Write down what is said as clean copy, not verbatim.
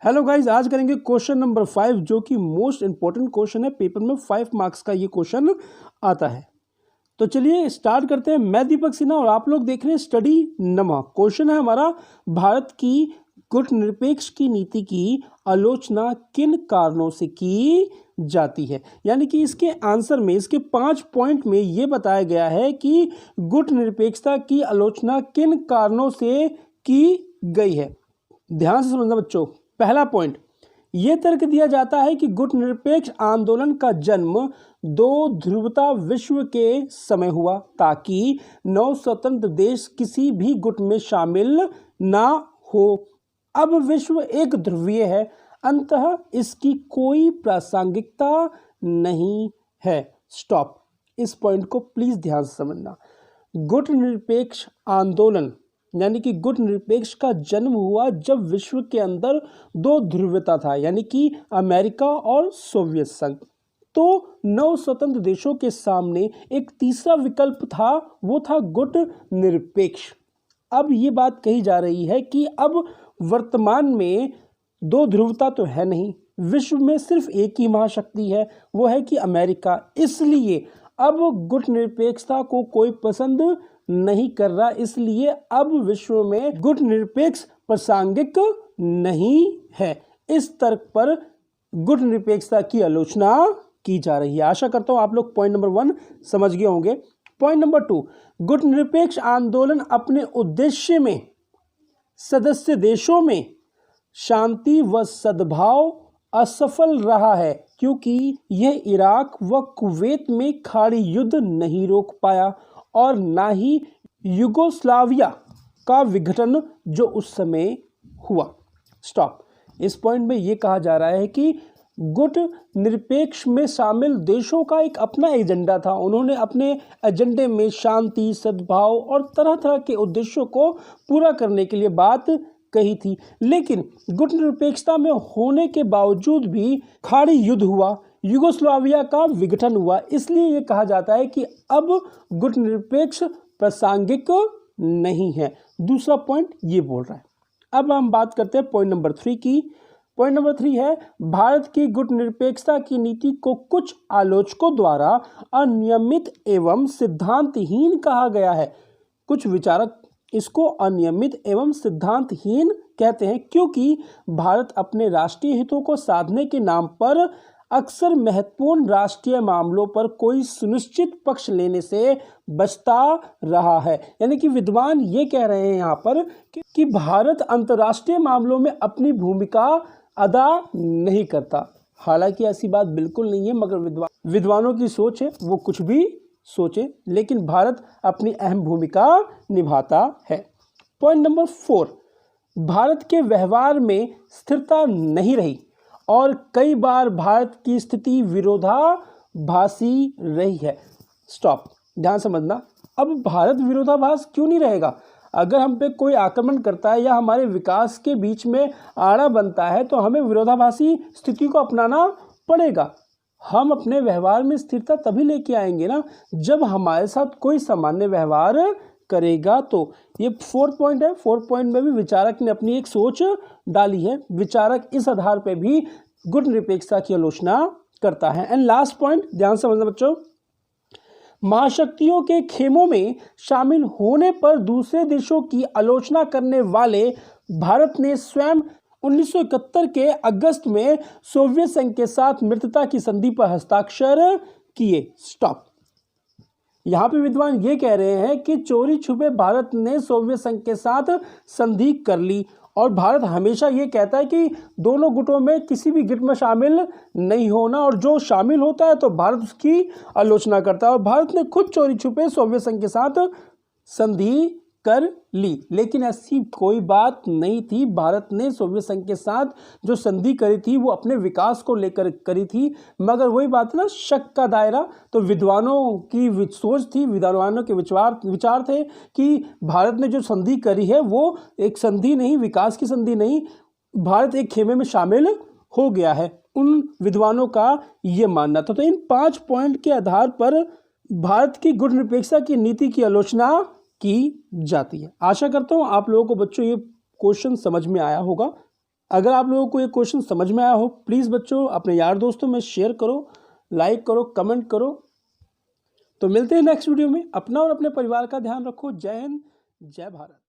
Hello guys, आज करेंगे question number 5 जो कि मोस्ट इंपॉर्टेंट क्वेश्चन है। पेपर में 5 मार्क्स का ये क्वेश्चन आता है। तो चलिए स्टार्ट करते हैं। मैं दीपक सिन्हा और आप लोग देख रहे हैं स्टडी नमा। क्वेश्चन है हमारा, भारत की गुटनिरपेक्ष की नीति की आलोचना किन कारणों से की जाती है। यानी कि इसके आंसर में, इसके 5 पॉइंट में ये बताया गया है कि गुटनिरपेक्षता की आलोचना किन कारणों से की गई है। ध्यान से समझना बच्चों। पहला पॉइंट, यह तर्क दिया जाता है कि गुटनिरपेक्ष आंदोलन का जन्म दो ध्रुवता विश्व के समय हुआ ताकि नव स्वतंत्र देश किसी भी गुट में शामिल ना हो। अब विश्व एक ध्रुवीय है, अंततः इसकी कोई प्रासंगिकता नहीं है। स्टॉप। इस पॉइंट को प्लीज ध्यान से समझना। गुटनिरपेक्ष आंदोलन यानी कि गुटनिरपेक्ष का जन्म हुआ जब विश्व के अंदर दो ध्रुवता था, यानी कि अमेरिका और सोवियत संघ। तो नव स्वतंत्र देशों के सामने एक तीसरा विकल्प था, वो था गुटनिरपेक्ष। अब ये बात कही जा रही है कि अब वर्तमान में दो ध्रुवता तो है नहीं, विश्व में सिर्फ एक ही महाशक्ति है, वो है कि अमेरिका। इसलिए अब गुटनिरपेक्षता को कोई पसंद नहीं कर रहा, इसलिए अब विश्व में गुटनिरपेक्ष प्रासंगिक नहीं है। इस तर्क पर गुटनिरपेक्षता की आलोचना की जा रही है। आशा करता हूं आप लोग पॉइंट नंबर 1 समझ गए होंगे। पॉइंट नंबर 2, गुटनिरपेक्ष आंदोलन अपने उद्देश्य में सदस्य देशों में शांति व सद्भाव असफल रहा है क्योंकि यह इराक व कुवैत में खाड़ी युद्ध नहीं रोक पाया और ना ही युगोस्लाविया का विघटन जो उस समय हुआ। स्टॉप। इस पॉइंट में यह कहा जा रहा है कि गुट निरपेक्ष में शामिल देशों का एक अपना एजेंडा था। उन्होंने अपने एजेंडे में शांति, सद्भाव और तरह तरह के उद्देश्यों को पूरा करने के लिए बात कही थी, लेकिन गुटनिरपेक्षता में होने के बावजूद भी खाड़ी युद्ध हुआ, युगोस्लाविया का विघटन हुआ। इसलिए यह कहा जाता है कि अब गुटनिरपेक्ष प्रासंगिक नहीं है। दूसरा पॉइंट ये बोल रहा है। अब हम बात करते हैं पॉइंट नंबर 3 की। पॉइंट नंबर 3 है, भारत की गुटनिरपेक्षता की नीति को कुछ आलोचकों द्वारा अनियमित एवं सिद्धांतहीन कहा गया है। कुछ विचारक इसको अनियमित एवं सिद्धांतहीन कहते हैं क्योंकि भारत अपने राष्ट्रीय हितों को साधने के नाम पर अक्सर महत्वपूर्ण राष्ट्रीय मामलों पर कोई सुनिश्चित पक्ष लेने से बचता रहा है। यानी कि विद्वान ये कह रहे हैं यहाँ पर कि भारत अंतर्राष्ट्रीय मामलों में अपनी भूमिका अदा नहीं करता। हालांकि ऐसी बात बिल्कुल नहीं है, मगर विद्वानों की सोच है, वो कुछ भी सोचे, लेकिन भारत अपनी अहम भूमिका निभाता है। पॉइंट नंबर 4, भारत के व्यवहार में स्थिरता नहीं रही और कई बार भारत की स्थिति विरोधाभासी रही है। स्टॉप। ध्यान समझना। अब भारत विरोधाभास क्यों नहीं रहेगा? अगर हम पे कोई आक्रमण करता है या हमारे विकास के बीच में आड़ा बनता है तो हमें विरोधाभासी स्थिति को अपनाना पड़ेगा। हम अपने व्यवहार में स्थिरता तभी लेके आएंगे ना जब हमारे साथ कोई सामान्य व्यवहार करेगा। तो ये 4 पॉइंट है। 4 पॉइंट में भी विचारक ने अपनी एक सोच डाली है। विचारक इस आधार पे भी गुटनिरपेक्षता की आलोचना करता है। एंड लास्ट पॉइंट, ध्यान से समझना बच्चों, महाशक्तियों के खेमों में शामिल होने पर दूसरे देशों की आलोचना करने वाले भारत ने स्वयं 1971 के अगस्त में सोवियत संघ के साथ मित्रता की संधि पर हस्ताक्षर किए। स्टॉप। यहां पे विद्वान ये कह रहे हैं कि चोरी छुपे भारत ने सोवियत संघ के साथ संधि कर ली और भारत हमेशा ये कहता है कि दोनों गुटों में किसी भी गिट में शामिल नहीं होना, और जो शामिल होता है तो भारत उसकी आलोचना करता है। और भारत ने खुद चोरी छुपे सोवियत संघ के साथ संधि कर ली, लेकिन ऐसी कोई बात नहीं थी। भारत ने सोवियत संघ के साथ जो संधि करी थी वो अपने विकास को लेकर करी थी, मगर वही बात ना, शक का दायरा। तो विद्वानों की सोच थी, विद्वानों के विचार थे कि भारत ने जो संधि करी है वो एक संधि नहीं, विकास की संधि नहीं, भारत एक खेमे में शामिल हो गया है। उन विद्वानों का ये मानना था। तो इन 5 पॉइंट के आधार पर भारत की गुटनिरपेक्षता की नीति की आलोचना की जाती है। आशा करता हूं आप लोगों को बच्चों ये क्वेश्चन समझ में आया होगा। अगर आप लोगों को ये क्वेश्चन समझ में आया हो, प्लीज़ बच्चों अपने यार दोस्तों में शेयर करो, लाइक करो, कमेंट करो। तो मिलते हैं नेक्स्ट वीडियो में। अपना और अपने परिवार का ध्यान रखो। जय हिंद, जय भारत।